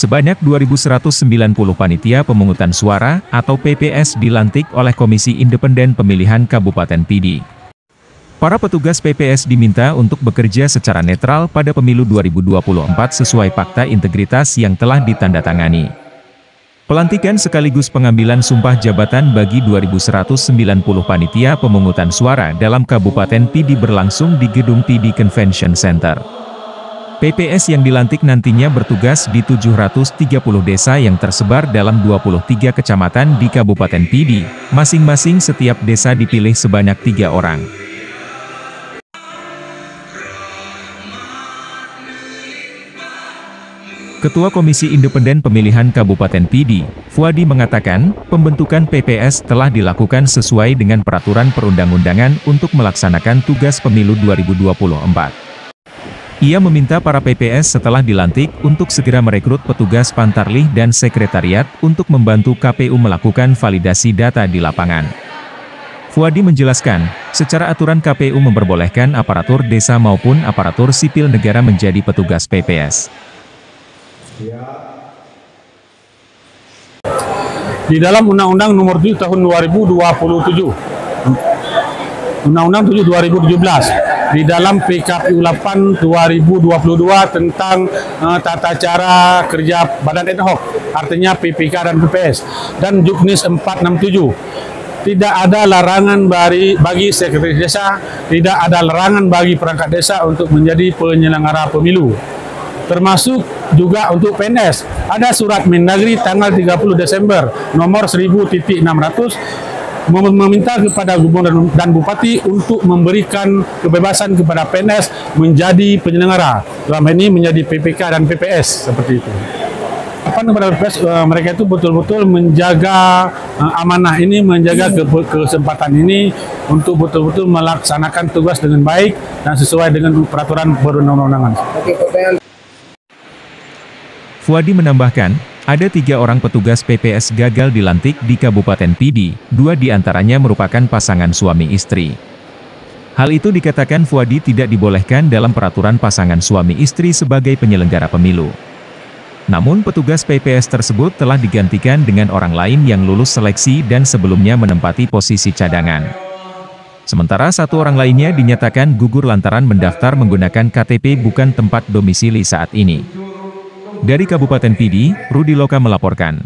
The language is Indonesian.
Sebanyak 2.190 panitia pemungutan suara atau PPS dilantik oleh Komisi Independen Pemilihan Kabupaten Pidi. Para petugas PPS diminta untuk bekerja secara netral pada pemilu 2024 sesuai fakta integritas yang telah ditandatangani. Pelantikan sekaligus pengambilan sumpah jabatan bagi 2.190 panitia pemungutan suara dalam Kabupaten Pidi berlangsung di Gedung Pidi Convention Center. PPS yang dilantik nantinya bertugas di 730 desa yang tersebar dalam 23 kecamatan di Kabupaten Pidi, masing-masing setiap desa dipilih sebanyak 3 orang. Ketua Komisi Independen Pemilihan Kabupaten Pidi, Fuadi mengatakan, pembentukan PPS telah dilakukan sesuai dengan peraturan perundang-undangan untuk melaksanakan tugas pemilu 2024. Ia meminta para PPS setelah dilantik untuk segera merekrut petugas Pantarlih dan Sekretariat untuk membantu KPU melakukan validasi data di lapangan. Fuadi menjelaskan, secara aturan KPU memperbolehkan aparatur desa maupun aparatur sipil negara menjadi petugas PPS. Di dalam Undang-Undang Nomor 7 Tahun 2027, Undang-Undang 7 2017, di dalam PKPU 8 2022 tentang tata cara kerja Badan Ad Hoc, artinya PPK dan PPS, dan Juknis 467. Tidak ada larangan bagi sekretaris desa, tidak ada larangan bagi perangkat desa untuk menjadi penyelenggara pemilu. Termasuk juga untuk PNS. Ada surat Mendagri tanggal 30 Desember nomor 1000.600 meminta kepada gubernur dan bupati untuk memberikan kebebasan kepada PNS menjadi penyelenggara. Dalam ini menjadi PPK dan PPS seperti itu. Apa kepada PPS, mereka itu betul-betul menjaga amanah ini, menjaga kesempatan ini untuk betul-betul melaksanakan tugas dengan baik dan sesuai dengan peraturan perundang-undangan. Fuadi menambahkan, ada 3 orang petugas PPS gagal dilantik di Kabupaten Pidi, 2 diantaranya merupakan pasangan suami istri. Hal itu dikatakan Fuadi tidak dibolehkan dalam peraturan pasangan suami istri sebagai penyelenggara pemilu. Namun petugas PPS tersebut telah digantikan dengan orang lain yang lulus seleksi dan sebelumnya menempati posisi cadangan. Sementara 1 orang lainnya dinyatakan gugur lantaran mendaftar menggunakan KTP bukan tempat domisili saat ini. Dari Kabupaten Pidi, Rudi Loka melaporkan.